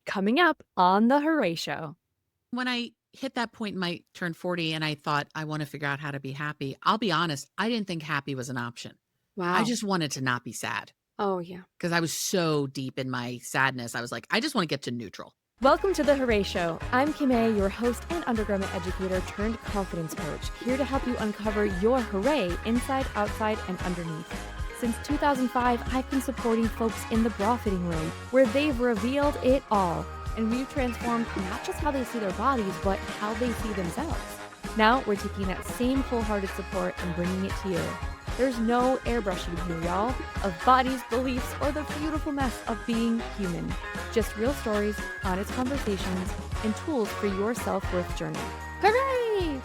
Coming up on the Hurray Show. When I hit that point in my turn 40 and I thought I want to figure out how to be happy, I'll be honest, I didn't think happy was an option. I Wow. just wanted to not be sad Oh, yeah. because I was so deep in my sadness. I was like, I just want to get to neutral. Welcome to the Hurray Show. I'm Kimmay, your host and undergarment educator turned confidence coach, here to help you uncover your hooray inside, outside, and underneath. Since 2005, I've been supporting folks in the bra fitting room, where they've revealed it all. And we've transformed not just how they see their bodies, but how they see themselves. Now we're taking that same full-hearted support and bringing it to you. There's no airbrushing here, y'all, of bodies, beliefs, or the beautiful mess of being human. Just real stories, honest conversations, and tools for your self-worth journey. Hooray!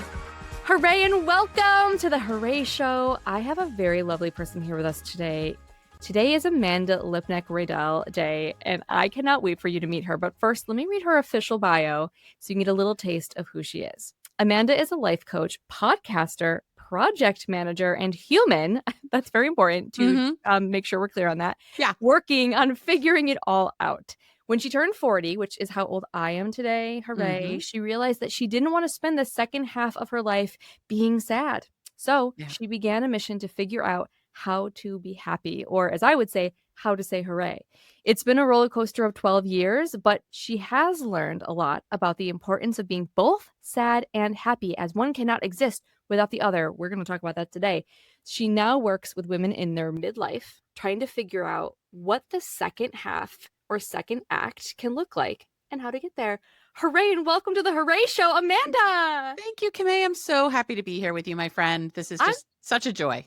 Hooray and welcome to the Hurray Show. I have a very lovely person here with us today. Today is Amanda Lipnack Radell Day, and I cannot wait for you to meet her. But first, let me read her official bio so you can get a little taste of who she is. Amanda is a life coach, podcaster, project manager, and human. That's very important to make sure we're clear on that. Yeah. Working on figuring it all out. When she turned 40, which is how old I am today, hooray, she realized that she didn't want to spend the second half of her life being sad. So she began a mission to figure out how to be happy, or as I would say, how to say hooray. It's been a roller coaster of 12 years, but she has learned a lot about the importance of being both sad and happy, as one cannot exist without the other. We're going to talk about that today. She now works with women in their midlife, trying to figure out what the second half or second act can look like and how to get there. Hooray and welcome to the Hurray Show, Amanda! Thank you, Kimmay. I'm so happy to be here with you, my friend. This is just such a joy.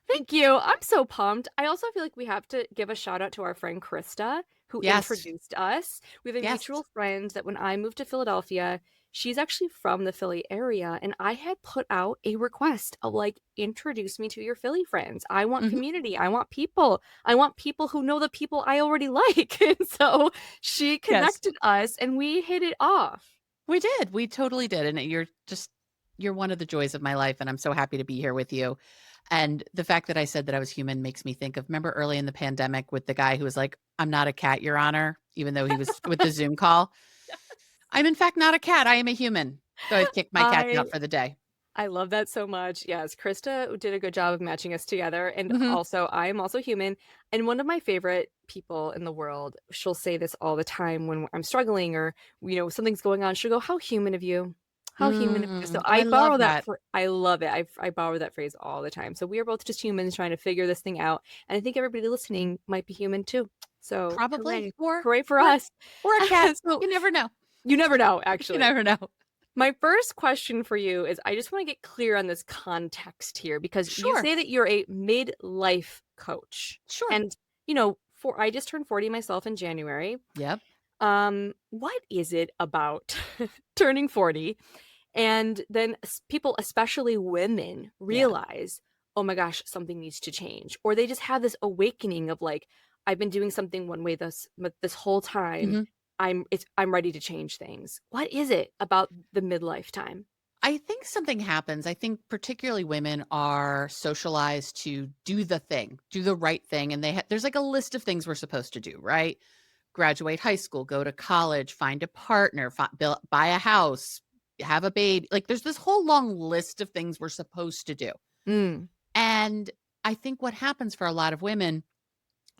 Thank you. I'm so pumped. I also feel like we have to give a shout out to our friend Krista, who introduced us. We have a mutual friend that when I moved to Philadelphia, she's actually from the Philly area, and I had put out a request of like, introduce me to your Philly friends. I want community. I want people. I want people who know the people I already like. And so she connected us and we hit it off. We did. We totally did. And you're one of the joys of my life. And I'm so happy to be here with you. And the fact that I said that I was human makes me think of, remember early in the pandemic with the guy who was like, I'm not a cat, Your Honor, even though he was with the Zoom call. I'm in fact not a cat. I am a human. So I've kicked my cat out for the day. I love that so much. Yes, Krista did a good job of matching us together. And also, I am also human. And one of my favorite people in the world, she'll say this all the time when I'm struggling or, something's going on. She'll go, how human of you. How human of you. So I borrow that. I love it. I borrow that phrase all the time. So we are both just humans trying to figure this thing out. And I think everybody listening might be human too. So probably. Hooray for us. Or a cat. So, you never know. You never know, actually. You never know. My first question for you is, I just want to get clear on this context here, because you say that you're a midlife coach. Sure. And, I just turned 40 myself in January. Yep. What is it about turning 40? And then people, especially women, realize, oh my gosh, something needs to change. Or they just have this awakening of like, I've been doing something one way this whole time. I'm ready to change things. What is it about the midlife time? I think something happens. I think particularly women are socialized to do the thing, do the right thing. And there's like a list of things we're supposed to do, right? Graduate high school, go to college, find a partner, buy a house, have a baby. Like there's this whole long list of things we're supposed to do. And I think what happens for a lot of women,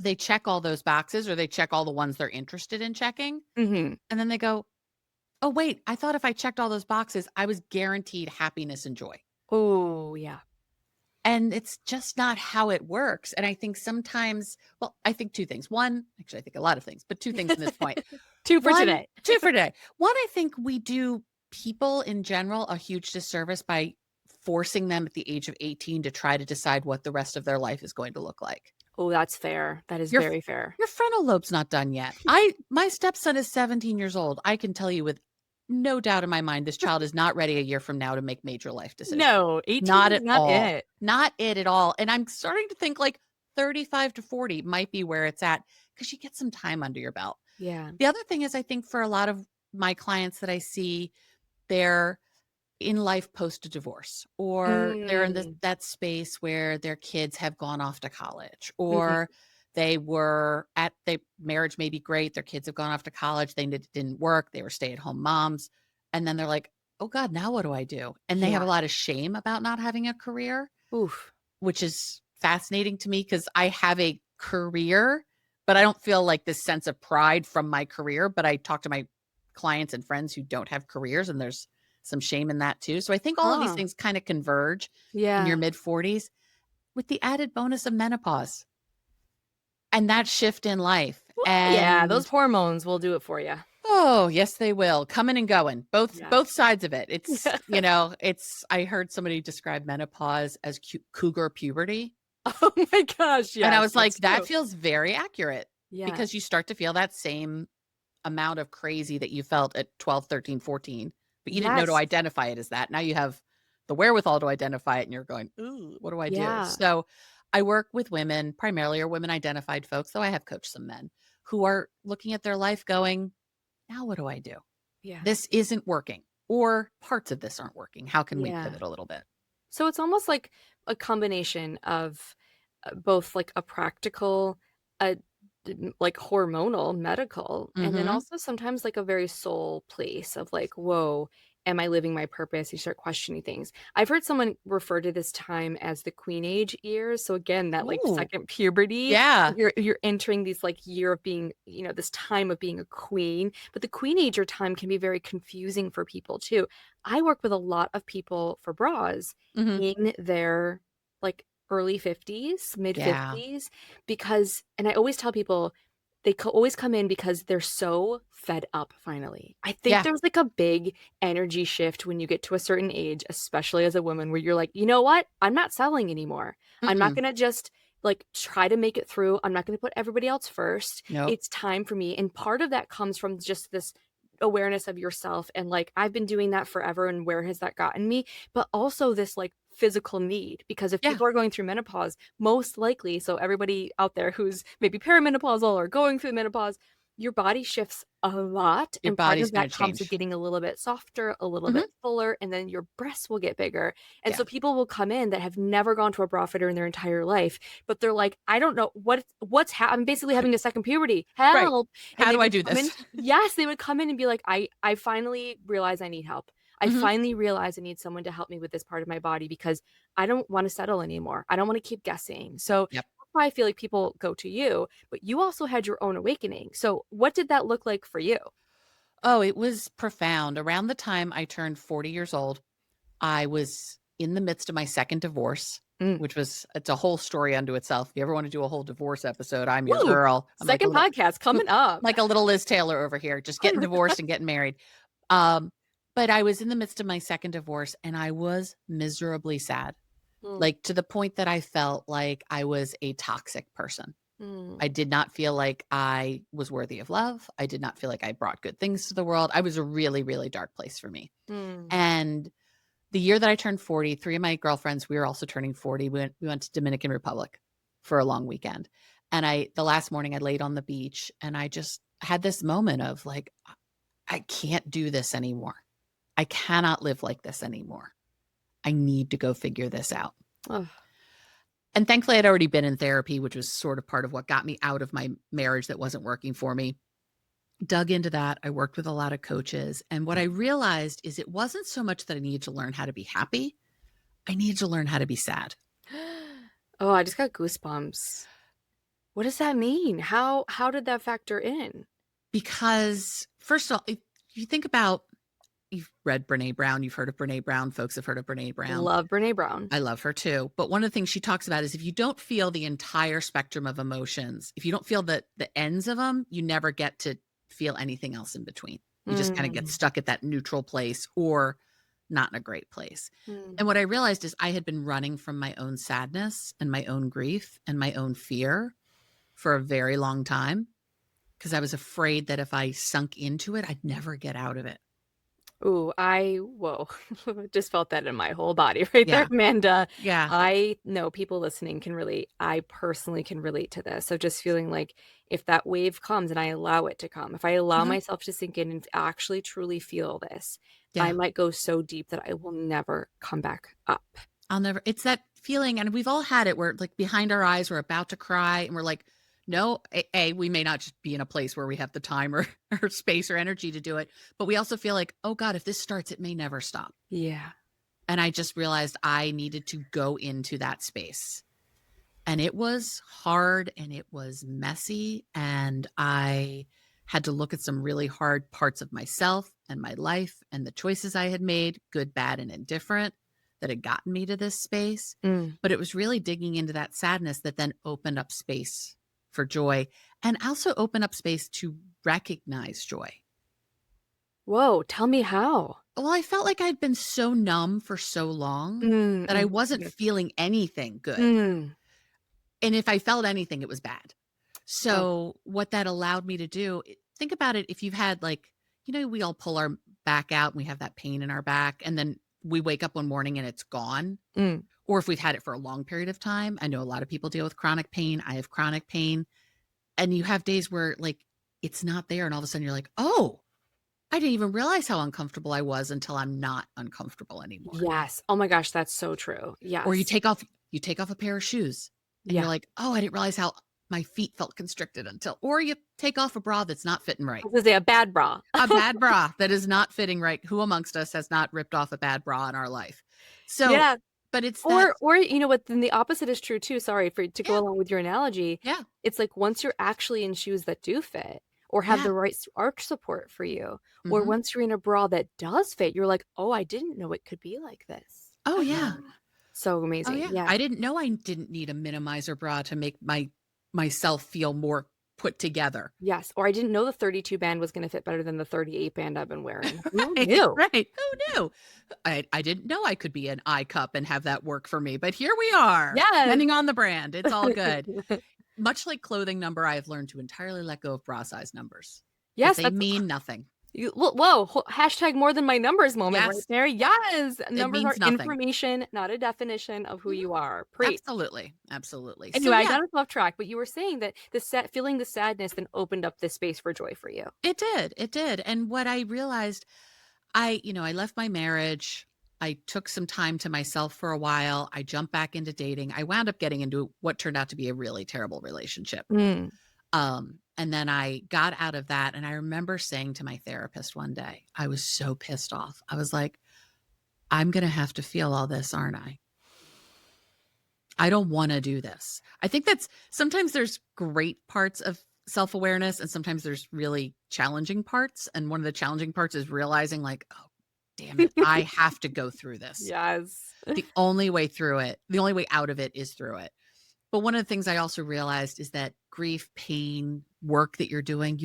they check all those boxes or they check all the ones they're interested in checking. And then they go, oh, wait, I thought if I checked all those boxes, I was guaranteed happiness and joy. Oh, yeah. And it's just not how it works. And I think sometimes, I think two things. One, actually, I think a lot of things, but two things in this point. Two for today. One, I think we do people in general a huge disservice by forcing them at the age of 18 to try to decide what the rest of their life is going to look like. Oh, that's fair. That is very fair. Your frontal lobe's not done yet. My stepson is 17 years old. I can tell you with no doubt in my mind, this child is not ready a year from now to make major life decisions. No, 18 not is at not all. it. Not it at all. And I'm starting to think like 35 to 40 might be where it's at because you get some time under your belt. Yeah. The other thing is I think for a lot of my clients that I see, they're in life post a divorce, or they're in that space where their kids have gone off to college, or Their marriage may be great. Their kids have gone off to college. Didn't work. They were stay-at-home moms. And then they're like, oh God, now what do I do? And they have a Yeah. lot of shame about not having a career, Oof. which is fascinating to me because I have a career, but I don't feel like this sense of pride from my career. But I talk to my clients and friends who don't have careers, and there's some shame in that too. So I think all of these Huh. things kind of converge in your Yeah. mid 40s with the added bonus of menopause and that shift in life. Well, yeah, those And hormones will do it for you. oh, yes, they will. Coming and going. Yeah. Both sides of it. I heard somebody describe menopause as cougar puberty. Oh my gosh, And I yes, was like, that's that true. feels very accurate Yeah. because you start to feel that same amount of crazy that you felt at 12, 13, 14, but you didn't know to Yes. identify it as that. Now you have the wherewithal to identify it and you're going, ooh, what do I do? Yeah. So I work with women, primarily or women identified folks, though I have coached some men who are looking at their life going, now what do I do? Yeah. This isn't working, or parts of this aren't working. How can we Yeah. pivot a little bit? So it's almost like a combination of both like a practical, uh, like hormonal, medical, and then Mm-hmm. also sometimes like a very soul place of like, whoa, am I living my purpose? You start questioning things. I've heard someone refer to this time as the queen age years. So again, that like Ooh, second puberty, yeah. you're entering these like year of being, this time of being a queen. But the queen age or time can be very confusing for people too. I work with a lot of people for bras Mm-hmm. in their like early 50s, mid Yeah. 50s, because, and I always tell people they always come in because they're so fed up finally. I think Yeah. there's like a big energy shift when you get to a certain age, especially as a woman, where you're like, you know what? I'm not settling anymore. I'm not Mm-mm. going to just like try to make it through. I'm not going to put everybody else first. Nope. It's time for me. And part of that comes from just this awareness of yourself and like I've been doing that forever and where has that gotten me, but also this like physical need, because if Yeah. people are going through menopause, most likely, so everybody out there who's maybe perimenopausal or going through menopause, your body shifts a lot, Your and part body's of going that to comes with change. getting a little bit softer, a little Mm-hmm. bit fuller, and then your breasts will get bigger. And Yeah. so people will come in that have never gone to a bra fitter in their entire life, but they're like, I don't know I'm basically having a second puberty, Right. help. And How they do I would do come in, this? yes, they would come in and be like, I finally realize I need help. I Mm-hmm. finally realize I need someone to help me with this part of my body because I don't want to settle anymore. I don't want to keep guessing. So Yep. that's why I feel like people go to you, but you also had your own awakening. So what did that look like for you? Oh, it was profound. Around the time I turned 40 years old, I was in the midst of my second divorce, Mm. it's a whole story unto itself. If you ever want to do a whole divorce episode, I'm your Woo! girl. I'm Second podcast coming up. like a little Liz Taylor over here, just getting divorced and getting married. Um, but I was in the midst of my second divorce and I was miserably sad, Mm, like to the point that I felt like I was a toxic person. I mm, did not feel like I was worthy of love. I did not feel like I brought good things to the world. I was a really, really dark place for me. mm. And the year that I turned 40, three of my girlfriends, we were also turning 40. We went to Dominican Republic for a long weekend. And the last morning I laid on the beach and I just had this moment of like, I can't do this anymore. I cannot live like this anymore. I need to go figure this out. Ugh. And thankfully, I'd already been in therapy, which was sort of part of what got me out of my marriage that wasn't working for me. Dug into that. I worked with a lot of coaches. And what I realized is it wasn't so much that I needed to learn how to be happy. I needed to learn how to be sad. Oh, I just got goosebumps. What does that mean? How did that factor in? Because, first of all, if you think about, you've read Brene Brown, you've heard of Brene Brown, folks have heard of Brene Brown. Love Brene Brown. I love her too. But one of the things she talks about is if you don't feel the entire spectrum of emotions, if you don't feel the ends of them, you never get to feel anything else in between. You just kind of get Mm, stuck at that neutral place or not in a great place. mm, And what I realized is I had been running from my own sadness and my own grief and my own fear for a very long time because I was afraid that if I sunk into it, I'd never get out of it. Ooh, whoa, just felt that in my whole body right there, Yeah. Amanda. Yeah. I know people listening can relate. I personally can relate to this. So just feeling like if that wave comes and I allow it to come, if I allow Mhm. myself to sink in and actually truly feel this, I Yeah. might go so deep that I will never come back up. It's that feeling. And we've all had it where like behind our eyes, we're about to cry and we're like No, we may not just be in a place where we have the time or space or energy to do it, but we also feel like, oh God, if this starts, it may never stop. Yeah. And I just realized I needed to go into that space. And it was hard and it was messy. And I had to look at some really hard parts of myself and my life and the choices I had made, good, bad, and indifferent, that had gotten me to this space. But it was really digging into that sadness that then opened up space for joy, and also opened up space to recognize joy. Whoa, tell me how. Well, I felt like I'd been so numb for so long that I wasn't feeling anything good. And if I felt anything, it was bad. So what that allowed me to do, think about it. If you've had we all pull our back out and we have that pain in our back, and then we wake up one morning and it's gone. Or if we've had it for a long period of time. I know a lot of people deal with chronic pain. I have chronic pain. And you have days where it's not there. And all of a sudden you're like, oh, I didn't even realize how uncomfortable I was until I'm not uncomfortable anymore. Yes. Oh my gosh, that's so true. Yes. Or you take off a pair of shoes and you're like, oh, I didn't realize how my feet felt constricted or you take off a bra that's not fitting right. I was gonna say a bad bra. A bad bra that is not fitting right. Who amongst us has not ripped off a bad bra in our life? So, yeah. But it's or you know what? Then the opposite is true too. Sorry to go along with your analogy. Yeah. It's like once you're actually in shoes that do fit, or have the right arch support for you, or once you're in a bra that does fit, you're like, oh, I didn't know it could be like this. Oh yeah. So amazing. Oh, yeah. I didn't know I didn't need a minimizer bra to make myself feel more put together. Yes. Or I didn't know the 32 band was going to fit better than the 38 band I've been wearing. Who Right, knew? right. Who knew? I didn't know I could be an I cup and have that work for me, but here we are. Yes. Depending on the brand, it's all good. Much like clothing number, I have learned to entirely let go of bra size numbers. Yes, they mean nothing. Whoa, hashtag more than my numbers moment right there. Yes. Numbers are nothing. Information, not a definition of who you are. Preach. Absolutely. Anyway, I got us off track, but you were saying that feeling the sadness then opened up this space for joy for you. It did. And what I realized, I left my marriage. I took some time to myself for a while. I jumped back into dating. I wound up getting into what turned out to be a really terrible relationship. And then I got out of that. And I remember saying to my therapist one day, I was so pissed off. I was like, I'm going to have to feel all this, aren't I? I don't want to do this. I think that's sometimes there's great parts of self-awareness and sometimes there's really challenging parts. And one of the challenging parts is realizing oh, damn it, I have to go through this. Yes. The only way out of it is through it. But one of the things I also realized is that grief, pain, work that you're doing,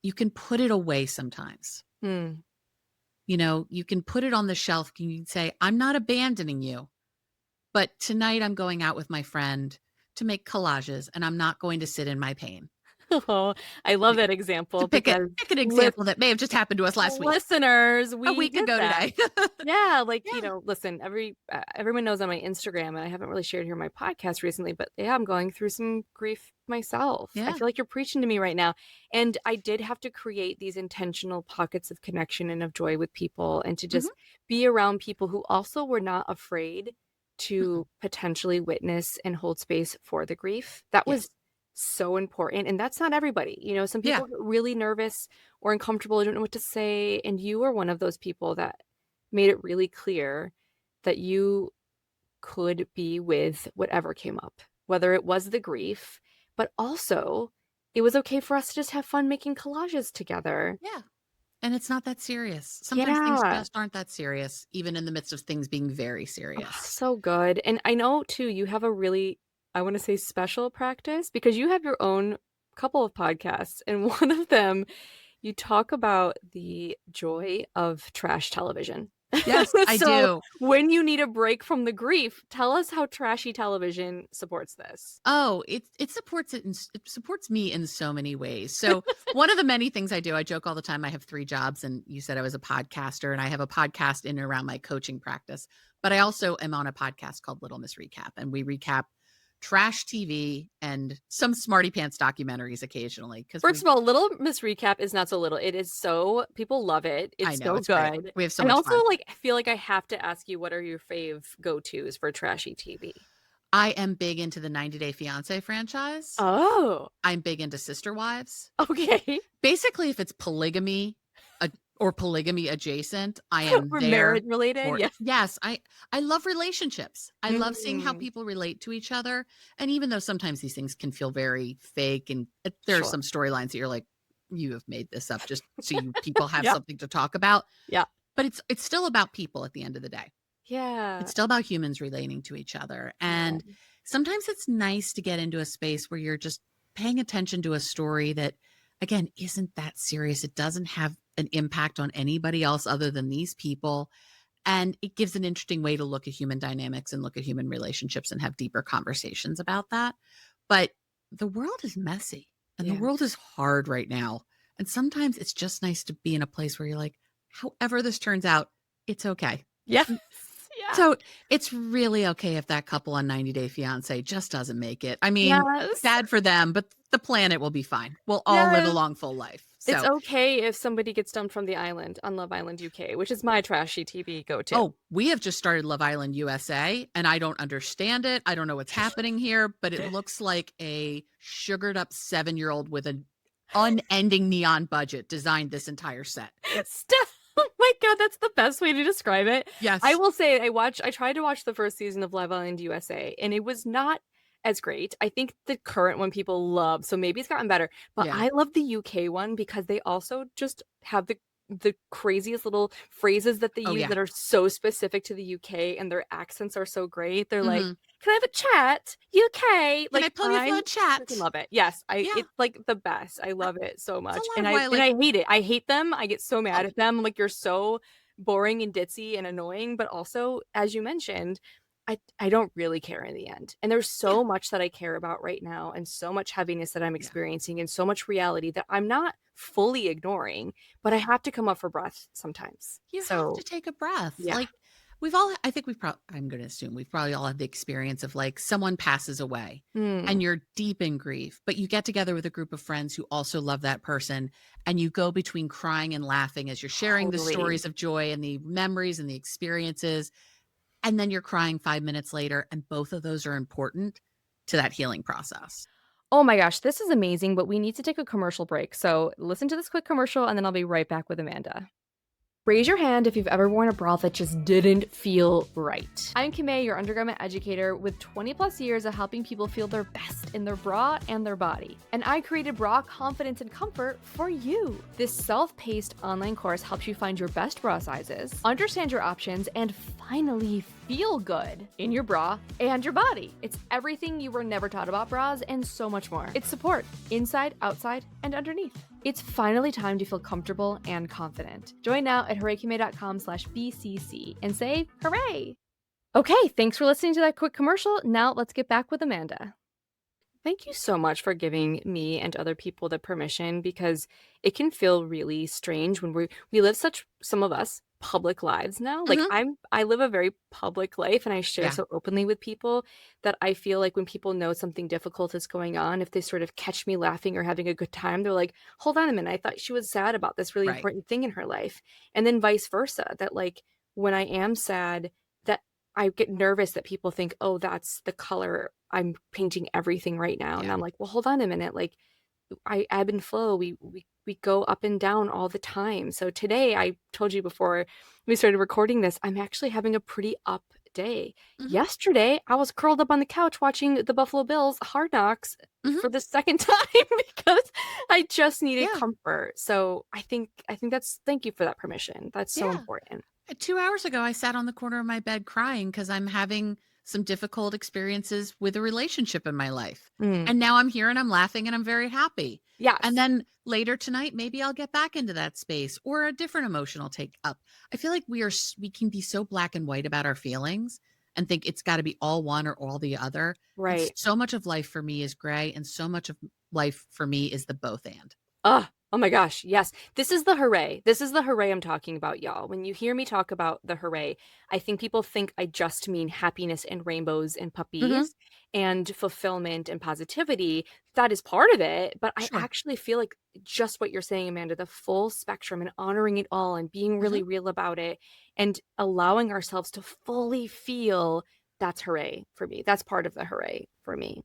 you can put it away sometimes. You can put it on the shelf. You can say, I'm not abandoning you, but tonight I'm going out with my friend to make collages and I'm not going to sit in my pain. Oh, I love that example. Pick an example that may have just happened to us last week. Listeners, a week ago today. Yeah, listen, everyone knows on my Instagram, and I haven't really shared here on my podcast recently, but I'm going through some grief myself. Yeah. I feel like you're preaching to me right now. And I did have to create these intentional pockets of connection and of joy with people, and to just be around people who also were not afraid to potentially witness and hold space for the grief. That was so important. And that's not everybody. Some people get really nervous or uncomfortable, don't know what to say. And you were one of those people that made it really clear that you could be with whatever came up, whether it was the grief, but also it was okay for us to just have fun making collages together. Yeah. And it's not that serious. Sometimes things just aren't that serious, even in the midst of things being very serious. Oh, so good. And I know too, you have a really, I want to say, special practice, because you have your own couple of podcasts, and one of them you talk about the joy of trash television. Yes, I do. When you need a break from the grief, tell us how trashy television supports this. Oh, it supports it. It supports me in so many ways. So one of the many things I do, I joke all the time, I have 3 jobs, and you said I was a podcaster, and I have a podcast in and around my coaching practice, but I also am on a podcast called Little Miss Recap, and we recap trash TV and some smarty pants documentaries occasionally. First of all, Little Miss Recap is not so little. It is so, people love it. It's so good. Great. We have so much fun. And also, I feel like I have to ask you, what are your fave go-tos for trashy TV? I am big into the 90 Day Fiancé franchise. Oh, I'm big into Sister Wives. okay. Basically, if it's polygamy or polygamy adjacent, I am We're there marriage related. for it. Yeah. Yes, I love relationships. I love seeing how Mm, people relate to each other. And even though sometimes these things can feel very fake and there are sure. some storylines that you're like, you have made this up just so you people have Yeah. something to talk about. Yeah. But it's still about people at the end of the day. Yeah. It's still about humans relating to each other. Yeah. And sometimes it's nice to get into a space where you're just paying attention to a story that, again, isn't that serious. It doesn't have an impact on anybody else other than these people. And it gives an interesting way to look at human dynamics and look at human relationships and have deeper conversations about that. But the world is messy and the Yeah. world is hard right now. And sometimes it's just nice to be in a place where you're like, however this turns out, it's okay. Yes. Yeah. So it's really okay if that couple on 90 Day Fiancé just doesn't make it. I mean, Yes. sad for them, but the planet will be fine. We'll all live a Yes. long, full life. It's So, okay if somebody gets dumped from the island on Love Island UK, which is my trashy TV go-to. we have just started Love Island USA, and I don't understand it. I don't know what's happening here, but it looks like a sugared up 7-year-old with an unending neon budget designed this entire set. Steph, oh my God, that's the best way to describe it. Yes. I will say I tried to watch the first season of Love Island USA, and it was not as great. I think the current one people love, so maybe it's gotten better. But Yeah. I love the UK one because they also just have the craziest little phrases that they Oh, use yeah. that are so specific to the UK, and their accents are so great. They're like, Mhm. "Can I have a chat? UK?" Can I pull you for a chat? freaking love it. Yes, Yeah. it's like the best. I love it so much. lot And of why I I hate it. I hate them. I get so mad Oh. at them. Like, you're so boring and ditzy and annoying, but also, as you mentioned, I don't really care in the end. And there's Yeah. so much that I care about right now and so much heaviness that I'm experiencing and so much reality that I'm not fully ignoring, but I have to come up for breath sometimes. You have So, to take a breath. yeah. Like I think I'm going to assume we've probably all had the experience of like someone passes away Mm, and you're deep in grief, but you get together with a group of friends who also love that person and you go between crying and laughing as you're sharing the totally. stories of joy and the memories and the experiences. And then you're crying 5 minutes later, and both of those are important to that healing process. Oh my gosh, this is amazing, but we need to take a commercial break. So listen to this quick commercial and then I'll be right back with Amanda. Raise your hand if you've ever worn a bra that just didn't feel right. I'm Kimmay, your undergarment educator, with 20 plus years of helping people feel their best in their bra and their body. And I created Bra Confidence and Comfort for you. This self-paced online course helps you find your best bra sizes, understand your options, and finally feel good in your bra and your body. It's everything you were never taught about bras and so much more. It's support inside, outside, and underneath. It's finally time to feel comfortable and confident. Join now at hurraykimmay.com/BCC and say hooray! Okay, thanks for listening to that quick commercial. Now let's get back with Amanda. Thank you so much for giving me and other people the permission, because it can feel really strange when we live some of us, public lives now. Like, Mhm. I live a very public life and I share Yeah. so openly with people that I feel like when people know something difficult is going on, if they sort of catch me laughing or having a good time, they're like, "Hold on a minute, I thought she was sad about this really Right. important thing in her life." And then vice versa, that like when I am sad, that I get nervous that people think, "Oh, that's the color I'm painting everything right now." And Yeah. I'm like, "Well, hold on a minute. Like, I ebb and flow. We go up and down all the time." So today, I told you before we started recording this, I'm actually having a pretty up day. Mhm. Yesterday, I was curled up on the couch watching the Buffalo Bills Hard Knocks Mhm. for the second time because I just needed Yeah. comfort. So I think thank you for that permission. That's so Yeah. important. 2 hours ago, I sat on the corner of my bed crying because I'm having some difficult experiences with a relationship in my life. Mm. And now I'm here and I'm laughing and I'm very happy. Yes. And then later tonight, maybe I'll get back into that space or a different emotional take up. I feel like we can be so black and white about our feelings and think it's got to be all one or all the other. And Right. so much of life for me is gray and so much of life for me is the both and. Oh my gosh, yes. This is the hooray. This is the hooray I'm talking about, y'all. When you hear me talk about the hooray, I think people think I just mean happiness and rainbows and Mhm. puppies and fulfillment and positivity. That is part of it, but I Sure. actually feel like just what you're saying, Amanda, the full spectrum and honoring it all and being really Mhm. real about it and allowing ourselves to fully feel that's hooray for me. That's part of the hooray for me.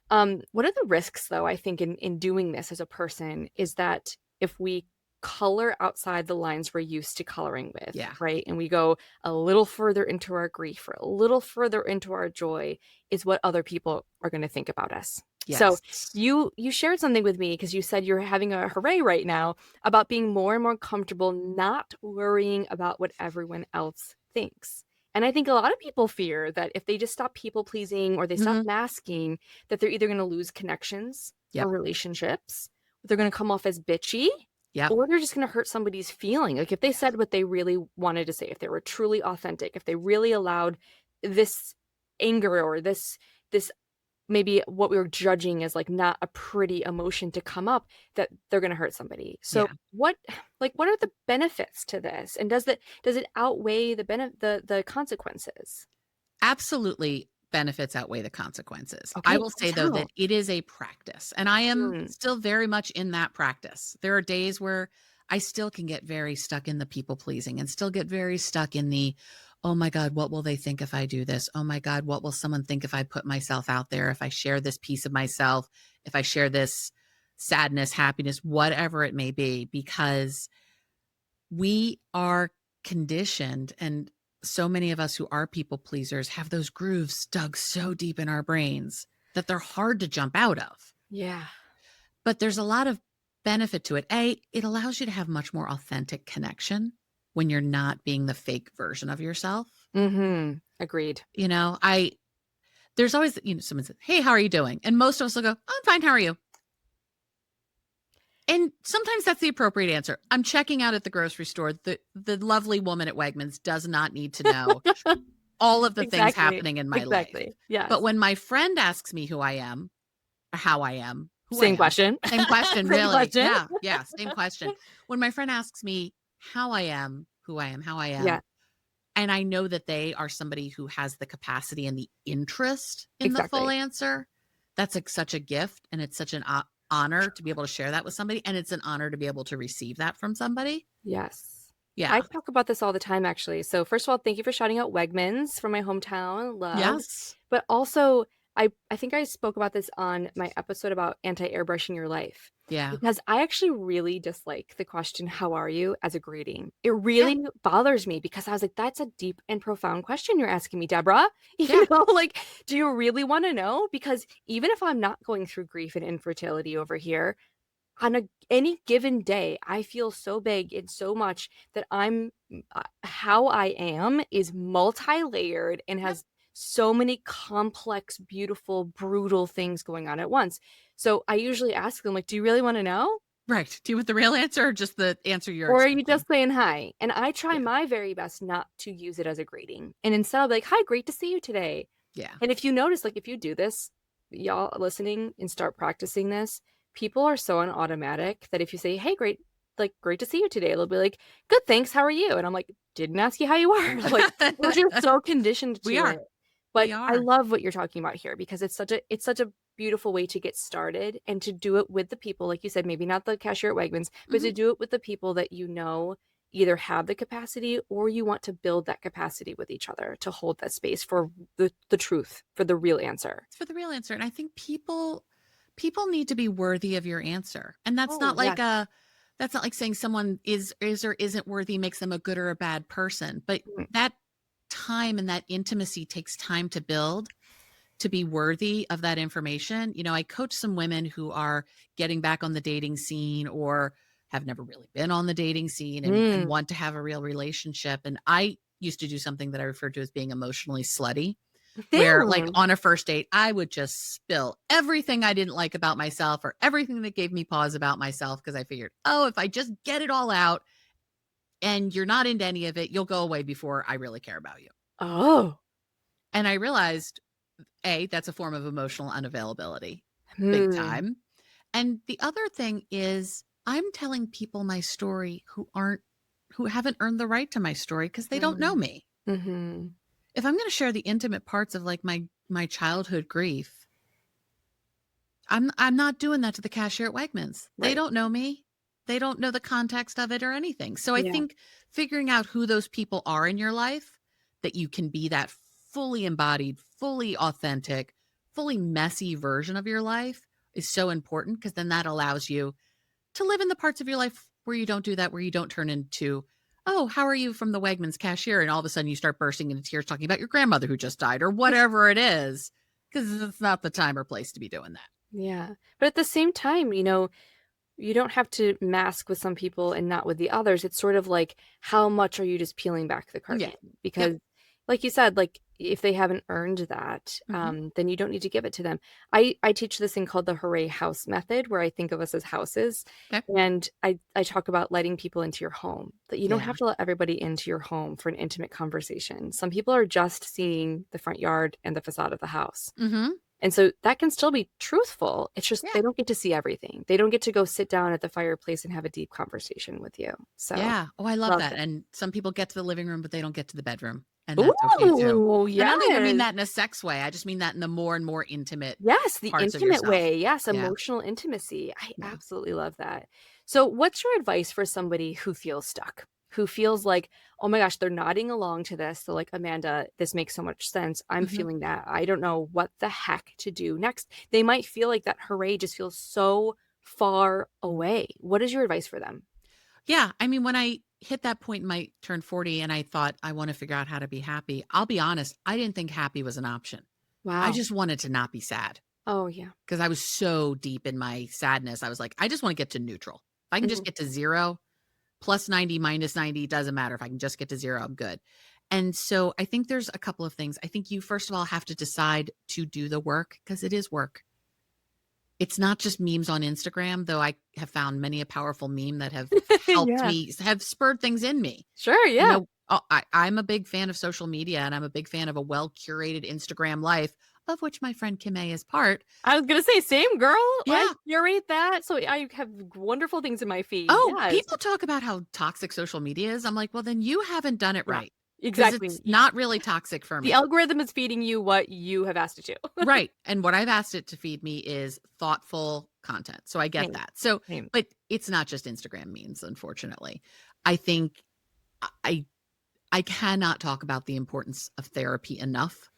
What are the risks, though, I think, in doing this as a person is that if we color outside the lines we're used to coloring with, Yeah. right? And we go a little further into our grief or a little further into our joy is what other people are going to think about us. So Yes. you shared something with me because you said you're having a hooray right now about being more and more comfortable not worrying about what everyone else thinks. And I think a lot of people fear that if they just stop people pleasing or they stop Mhm. masking, that they're either going to lose connections or Yep. relationships, they're going to come off as bitchy, Yep. or they're just going to hurt somebody's feeling. Like if they said what they really wanted to say, if they were truly authentic, if they really allowed this anger or this maybe what we were judging as like not a pretty emotion to come up, that they're going to hurt somebody. So Yeah. what are the benefits to this? And does it outweigh the consequences? Absolutely, benefits outweigh the consequences. I Okay, will do say, though, that tell. it is a practice, and I am Mm, still very much in that practice. There are days where I still can get very stuck in the people pleasing and still get very stuck in the, "Oh my god, what will they think if I do this? Oh my god, what will someone think if I put myself out there, if I share this piece of myself, if I share this sadness, happiness, whatever it may be," because we are conditioned, and so many of us who are people pleasers have those grooves dug so deep in our brains that they're hard to jump out of. yeah. But there's a lot of benefit to it. It allows you to have much more authentic connection when you're not being the fake version of yourself. Mm-hmm. Agreed. You know, there's always, someone says, "Hey, how are you doing?" And most of us will go, "I'm fine. How are you?" And sometimes that's the appropriate answer. I'm checking out at the grocery store. The lovely woman at Wegmans does not need to know all of the things Exactly. happening in my life. Exactly. Yes. But when my friend asks me who I am, or how I am, who I Same am, question. same question, Same really. question. Yeah, yeah, same question. When my friend asks me how I am, who I am, how I am, Yeah, and I know that they are somebody who has the capacity and the interest in the full exactly. answer, that's like such a gift, and it's such an honor to be able to share that with somebody, and it's an honor to be able to receive that from somebody. Yes. I Yeah. talk about this all the time, actually. So first of all, thank you for shouting out Wegmans from my hometown. Love. Yes. But also, I think I spoke about this on my episode about anti-airbrushing your life. Yeah. Because I actually really dislike the question, how are you, as a greeting. It Yeah. really bothers me because I was like, that's a deep and profound question you're asking me, Deborah. Yeah. Like, do you really want to know? Because even if I'm not going through grief and infertility over here, on any given day, I feel so big and so much that how I am is multi-layered and Yep. has so many complex, beautiful, brutal things going on at once. So I usually ask them, like, do you really want to know? Right. Do you want the real answer or just the answer you're Or are you expecting? just saying hi? And I try Yeah. my very best not to use it as a greeting. And instead I'll be like, hi, great to see you today. Yeah. And if you notice, like if you do this, y'all listening and start practicing this, people are so on automatic that if you say, hey, great to see you today, they'll be like, good, thanks, how are you? And I'm like, didn't ask you how you are. Like we're just so conditioned We to are. it. We But I are. love what you're talking about here because it's such a beautiful way to get started and to do it with the people, like you said, maybe not the cashier at Wegmans, but Mhm. to do it with the people that you know either have the capacity or you want to build that capacity with each other to hold that space for the truth, for the real answer. It's for the real answer. And I think people need to be worthy of your answer. And Oh, yeah. that's not like saying someone is or isn't worthy makes them a good or a bad person. But Mm, that time and that intimacy takes time to build to be worthy of that information. I coach some women who are getting back on the dating scene or have never really been on the dating scene and mm. want to have a real relationship. And I used to do something that I referred to as being emotionally slutty, where like Damn. on a first date, I would just spill everything I didn't like about myself or everything that gave me pause about myself because I figured, oh, if I just get it all out and you're not into any of it, you'll go away before I really care about you. Oh. And I realized, A, that's a form of emotional unavailability, big Hmm. time. And the other thing is I'm telling people my story who haven't earned the right to my story because they don't know Mm. me. Mm-hmm. If I'm going to share the intimate parts of like my childhood grief, I'm not doing that to the cashier at Wegmans. They Right. don't know me. They don't know the context of it or anything. So I Yeah. think figuring out who those people are in your life that you can be that fully embodied, fully authentic, fully messy version of your life is so important, because then that allows you to live in the parts of your life where you don't do that, where you don't turn into, oh, how are you from the Wegmans cashier? And all of a sudden you start bursting into tears talking about your grandmother who just died or whatever it is, because it's not the time or place to be doing that. Yeah. But at the same time, you don't have to mask with some people and not with the others. It's sort of like, how much are you just peeling back the Yeah. curtain? Because like you said, like if they haven't earned that, then you don't need to give it to them. I teach this thing called the Hurray House method, where I think of us as houses. Okay. And I talk about letting people into your home, that you don't Yeah. have to let everybody into your home for an intimate conversation. Some people are just seeing the front yard and the facade of the house. Mm-hmm. And so that can still be truthful. It's just Yeah. they don't get to see everything. They don't get to go sit down at the fireplace and have a deep conversation with you. So Yeah. Oh, I love love that. that. And some people get to the living room, but they don't get to the bedroom. And that's okay too. Ooh, And I don't even mean yes. that in a sex way. I just mean that in the more and more intimate Yes, the parts of intimate yourself. way. Yes, Yeah. emotional intimacy. I Yeah. absolutely love that. So what's your advice for somebody who feels stuck? Who feels like, oh my gosh, they're nodding along to this. They're like, Amanda, this makes so much sense. I'm Mhm. feeling that. I don't know what the heck to do next. They might feel like that hooray just feels so far away. What is your advice for them? Yeah. I mean, when I hit that point in my turn 40 and I thought, I want to figure out how to be happy, I'll be honest, I didn't think happy was an option. I Wow. just wanted to not be sad, Oh, yeah. because I was so deep in my sadness. I was like, I just want to get to neutral. If I can just Mhm. get to 0, plus 90, minus 90, doesn't matter. If I can just get to 0, I'm good. And so I think there's a couple of things. I think you, first of all, have to decide to do the work, because it is work. It's not just memes on Instagram, though I have found many a powerful meme that have helped Yeah. me, have spurred things in me. Sure, yeah. I'm a big fan of social media, and I'm a big fan of a well-curated Instagram life, of which my friend Kimmay is part. I was gonna say, same girl. I Yeah. curate that, so I have wonderful things in my feed. Oh, Yes. people talk about how toxic social media is. I'm like, well, then you haven't done it Yeah, right, because exactly. it's not really toxic for The me. algorithm is feeding you what you have asked it to. Right. And what I've asked it to feed me is thoughtful content. So I get Same, that. So, same. but it's not just Instagram memes, unfortunately. I think I I cannot talk about the importance of therapy enough.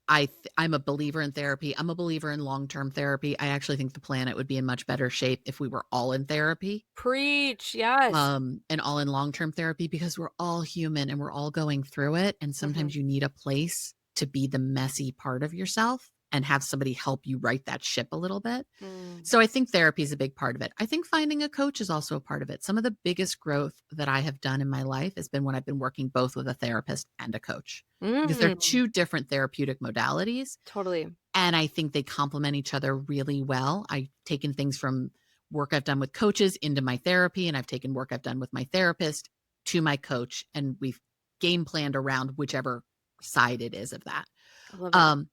I'm a believer in therapy. I'm a believer in long-term therapy. I actually think the planet would be in much better shape if we were all in therapy, Preach, yes. and all in long-term therapy, because we're all human and we're all going through it. And Mhm. sometimes you need a place to be the messy part of yourself and have somebody help you right that ship a little bit. Mm. So I think therapy is a big part of it. I think finding a coach is also a part of it. Some of the biggest growth that I have done in my life has been when I've been working both with a therapist and a coach, because they're Mm. two different therapeutic modalities. Totally. And I think they complement each other really well. I've taken things from work I've done with coaches into my therapy, and I've taken work I've done with my therapist to my coach, and we've game planned around whichever side it is of that. I love that.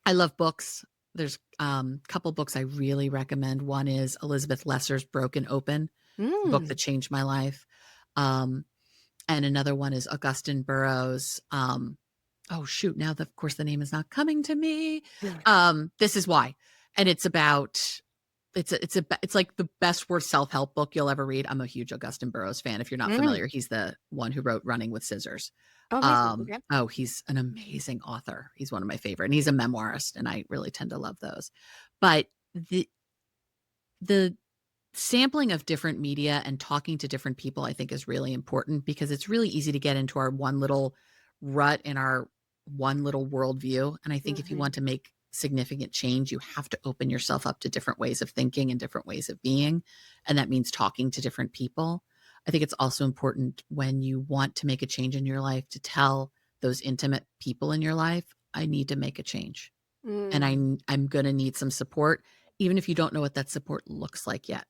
I love books. There's a couple books I really recommend. One is Elizabeth Lesser's Broken Open, a book that changed my life. And another one is Augustine Burroughs. Oh shoot, now of course the name is not coming to me. This Is Why. And it's about it's like the best worst self-help book you'll ever read. I'm a huge Augustine Burroughs fan. If you're not familiar, he's the one who wrote Running with Scissors. Oh, amazing. Okay. Oh, he's an amazing author. He's one of my favorite, and he's a memoirist, and I really tend to love those. But the sampling of different media and talking to different people, I think, is really important, because it's really easy to get into our one little rut in our one little worldview. And I think if you want to make significant change, you have to open yourself up to different ways of thinking and different ways of being. And that means talking to different people. I think it's also important, when you want to make a change in your life, to tell those intimate people in your life, I need to make a change. And I'm going to need some support, even if you don't know what that support looks like yet,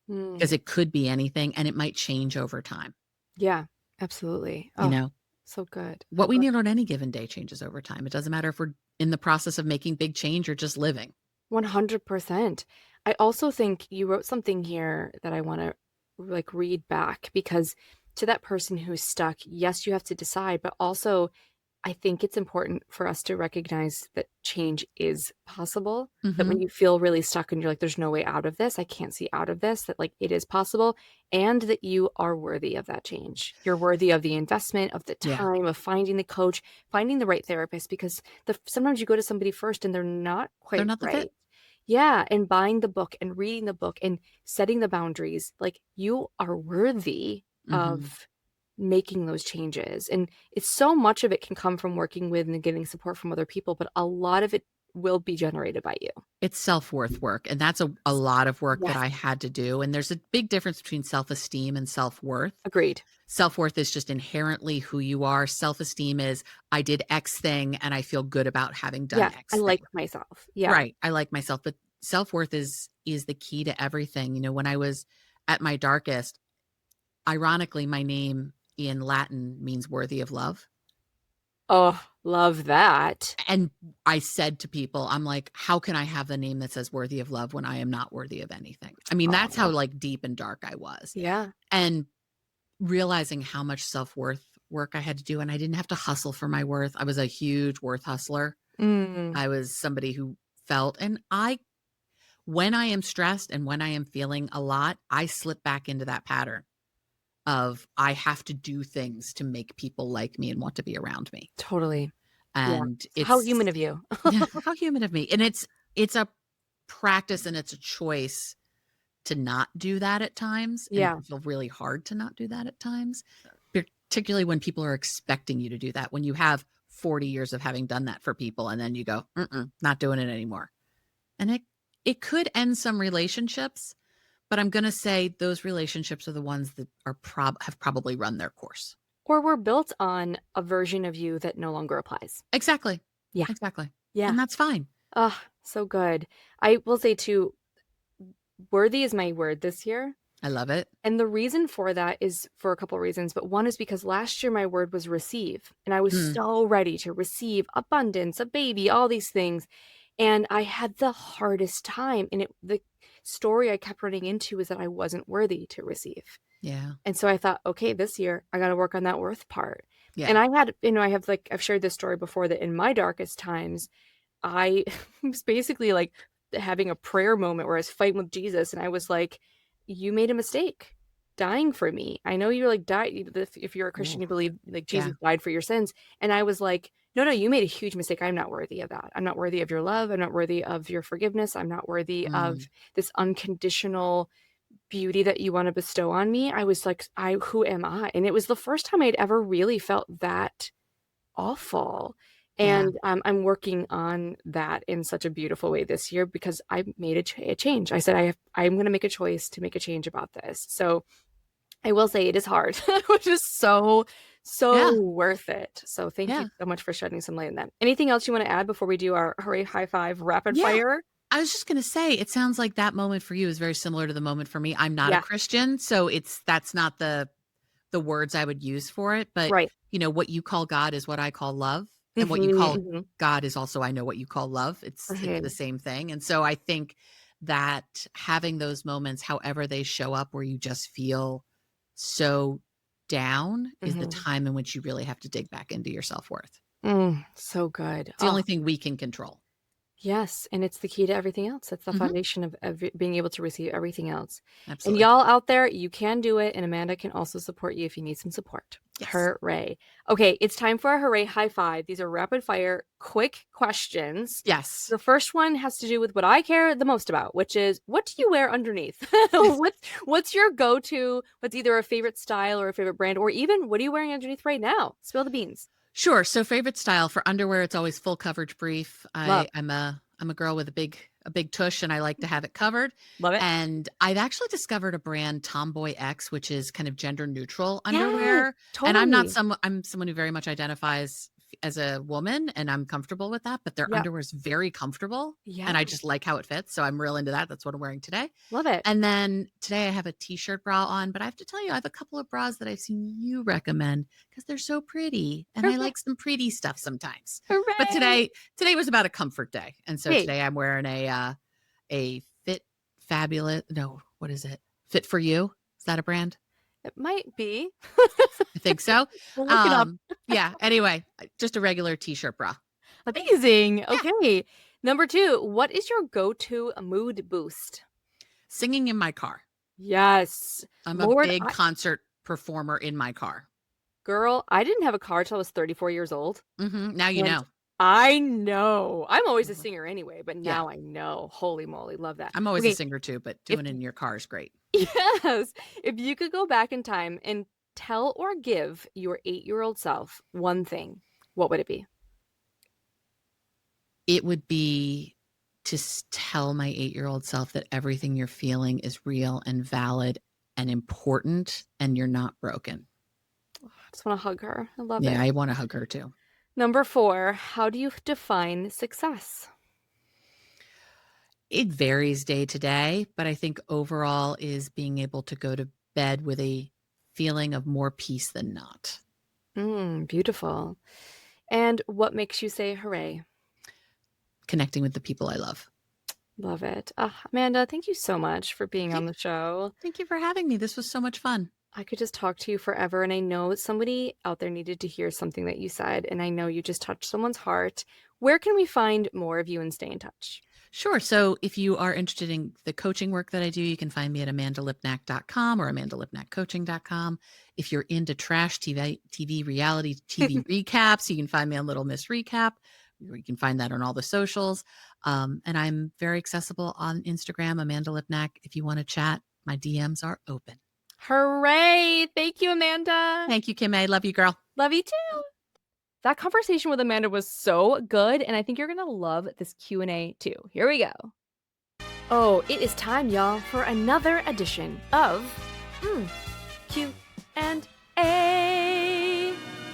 because it could be anything, and it might change over time. Yeah, absolutely. You Oh, know, so good. what we need on any given day changes over time. It doesn't matter if we're in the process of making big change or just living. 100%. I also think you wrote something here that I want to like read back, because to that person who's stuck, yes, you have to decide, but also I think it's important for us to recognize that change is possible, that when Mhm. you feel really stuck and you're like, there's no way out of this, I can't see out of this, that like it is possible, and that you are worthy of that change. You're worthy of the investment, of the Yeah. time, of finding the coach, finding the right therapist, because sometimes you go to somebody first and they're not They're quite not the fit. right. Yeah, and buying the book and reading the book and setting the boundaries, like you are worthy Mhm. of making those changes. And it's so much of it can come from working with and getting support from other people, but a lot of it will be generated by you. It's self-worth work, and that's a lot of work that Yes. I had to do, and there's a big difference between self-esteem and self-worth. Agreed. Self-worth is just inherently who you are. Self-esteem is, I did X thing, and I feel good about having done Yeah, I X like thing. myself. Yeah. Right, I like myself, but self-worth is the key to everything. When I was at my darkest, ironically, my name in Latin means worthy of love. Oh, love that. And I said to people, I'm like, "How can I have the name that says worthy of love when I am not worthy of anything?" I mean, that's how, Oh, like, deep and dark I was. yeah. And realizing how much self-worth work I had to do, and I didn't have to hustle for my worth. I was a huge worth hustler. Mm, I was somebody who felt and I when I am stressed and when I am feeling a lot, I slip back into that pattern of I have to do things to make people like me and want to be around me. totally. Yeah. And So how it's human of you. how human of me. And it's a practice and it's a choice to not do that at times, and it Yeah. can feel really hard to not do that at times, particularly when people are expecting you to do that, when you have 40 years of having done that for people, and then you go, "Mm-mm, not doing it anymore." And it could end some relationships, but I'm gonna say those relationships are the ones that are have probably run their course. Or we're built on a version of you that no longer applies. Exactly. Yeah. Exactly. Yeah. And that's fine. Oh, so good. I will say too, worthy is my word this year. I love it. And the reason for that is for a couple reasons, but one is because last year my word was receive, and I was Mm, so ready to receive abundance, a baby, all these things, and I had the hardest time, and the story I kept running into is that I wasn't worthy to receive. yeah. And so I thought, okay, this year I got to work on that worth part. And Yeah. I had, I have like I've shared this story before that in my darkest times, I was basically like having a prayer moment where I was fighting with Jesus, and I was like, "You made a mistake dying for me. I know you're like if you're a Christian, Ooh, you believe like yeah. Jesus died for your sins." And I was like, "No, no, you made a huge mistake. I'm not worthy of that. I'm not worthy of your love. I'm not worthy of your forgiveness. I'm not worthy of Mm, this unconditional beauty that you want to bestow on me." I was like, "I who am I?" And it was the first time I'd ever really felt that awful. yeah. And, I'm working on that in such a beautiful way this year because I made a change. I said, I'm gonna make a choice to make a change about this." So, I will say it is hard, which is so, so Yeah. worth it. So, thank you Yeah. so much for shedding some light on that. Anything else you wanna add before we do our hurry high five rapid Yeah. fire? I was just gonna say, it sounds like that moment for you is very similar to the moment for me. I'm not a Yeah, Christian, so that's not the words I would use for it, but, right. what you call God is what I call love, and what you Mhm, call mhm. God is also I know what you call love. It's the Right. same thing, and so I think that having those moments, however they show up, where you just feel so down is the Mhm. time in which you really have to dig back into your self-worth. So good. It's the Oh, only thing we can control. yes, and it's the key to everything else. It's the Mhm. foundation of it being able to receive everything else. And Absolutely. y'all out there, you can do it, and Amanda can also support you if you need some support. Yes. Hooray. Okay, it's time for a hooray high five. These are rapid fire, quick questions. Yes. The first one has to do with what I care the most about, which is what do you wear underneath? What's your go-to? What's either a favorite style or a favorite brand, or even what are you wearing underneath right now? Spill the beans. Sure. So favorite style for underwear, it's always full coverage brief. Love. I'm a girl with a big tush and I like to have it covered. Love it. And I've actually discovered a brand Tomboy X, which is kind of gender neutral Yes, underwear. And totally. I'm someone who very much identifies as a woman and I'm comfortable with that, but their Yep. underwear is very comfortable and I Yeah. just like how it fits. So I'm real into that. That's what I'm wearing today. Love it. And then today I have a t-shirt bra on, but I have to tell you, I have a couple of bras that I've seen you recommend because they're so pretty and I Hooray. like some pretty stuff sometimes. But Hooray. today was about a comfort day. And so Hey, today I'm wearing a Fit Fabulous. No, what is it? Fit for You. Is that a brand? It might be. I think so. We'll look it up. Yeah. Anyway, just a regular t-shirt bra. Amazing. Okay. Number 2, what is your go-to mood boost? Singing in my car. Yes. I'm Lord, a big concert performer in my car. girl, I didn't have a car till I was 34 years old. Now you And know. I know. I'm always a singer anyway, but Yeah. now I know. Holy moly, love that. I'm always Okay, a singer too, but doing it in your car is great. yes. If you could go back in time and tell or give your 8-year-old self one thing, what would it be? It would be to tell my 8-year-old self that everything you're feeling is real and valid and important, and you're not broken. I just want to hug her. I love Yeah, it. I want to hug her too. Number 4, how do you define success? It varies day to day, but I think overall is being able to go to bed with a feeling of more peace than not. Beautiful. And what makes you say hooray? Connecting with the people I love. Love it. Amanda, thank you so much for being on the show. Thank you for having me. This was so much fun. I could just talk to you forever, and I know somebody out there needed to hear something that you said, and I know you just touched someone's heart. Where can we find more of you and stay in touch? Sure. So if you are interested in the coaching work that I do, you can find me at amandalipnack.com or amandalipnackcoaching.com. If you're into trash TV reality TV recaps, you can find me on Little Miss Recap. You can find that on all the socials. And I'm very accessible on Instagram, Amanda Lipnack. If you want to chat, my DMs are open. Hooray! Thank you, Amanda. Thank you, Kimmay. Love you, girl. Love you too. That conversation with Amanda was so good, and I think you're going to love this Q&A too. Here we go. Oh, it is time, y'all, for another edition of Q&A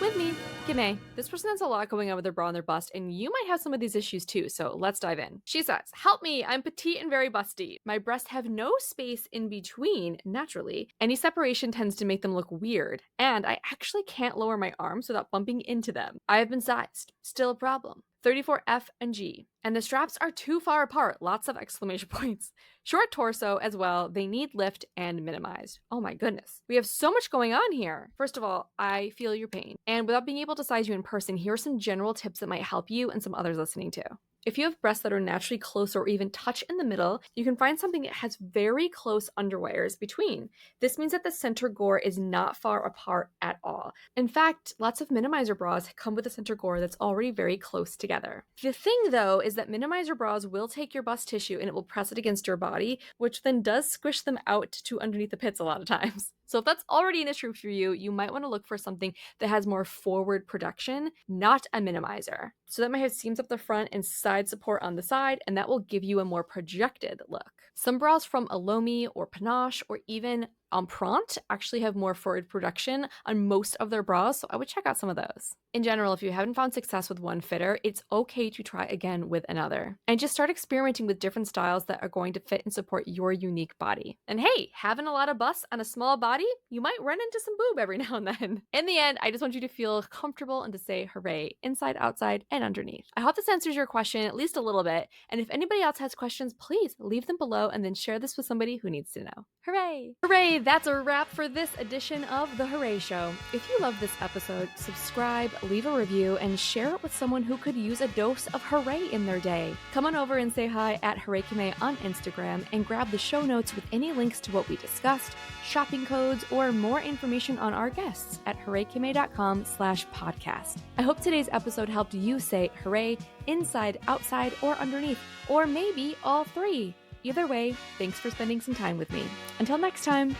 with me, Kimmay. This person has a lot going on with their bra and their bust, and you might have some of these issues too, so let's dive in. She says, help me, I'm petite and very busty. My breasts have no space in between, naturally. Any separation tends to make them look weird, and I actually can't lower my arms without bumping into them. I have been sized. Still a problem. 34F and G. And the straps are too far apart. Lots of exclamation points. Short torso as well. They need lift and minimized. Oh my goodness. We have so much going on here. First of all, I feel your pain. And without being able to size you in person, here are some general tips that might help you and some others listening too. If you have breasts that are naturally close or even touch in the middle, you can find something that has very close underwires between. This means that the center gore is not far apart at all. In fact, lots of minimizer bras come with a center gore that's already very close together. The thing though is that minimizer bras will take your bust tissue and it will press it against your body, which then does squish them out to underneath the pits a lot of times. So if that's already an issue for you, you might want to look for something that has more forward production, not a minimizer. So that might have seams up the front and side support on the side, and that will give you a more projected look. Some bras from Elomi or Panache or even Empreinte actually have more forward production on most of their bras, so I would check out some of those. In general, if you haven't found success with one fitter, it's okay to try again with another. And just start experimenting with different styles that are going to fit and support your unique body. And hey, having a lot of bust on a small body, you might run into some boob every now and then. In the end, I just want you to feel comfortable and to say hooray, inside, outside, and underneath. I hope this answers your question at least a little bit, and if anybody else has questions, please leave them below and then share this with somebody who needs to know. Hooray! Hooray! That's a wrap for this edition of The Hurray Show. If you love this episode, subscribe, leave a review, and share it with someone who could use a dose of hooray in their day. Come on over and say hi at Hurray Kimmay on Instagram and grab the show notes with any links to what we discussed, shopping codes, or more information on our guests at hurraykimmay.com/podcast. I hope today's episode helped you say hooray inside, outside, or underneath, or maybe all three. Either way, thanks for spending some time with me. Until next time.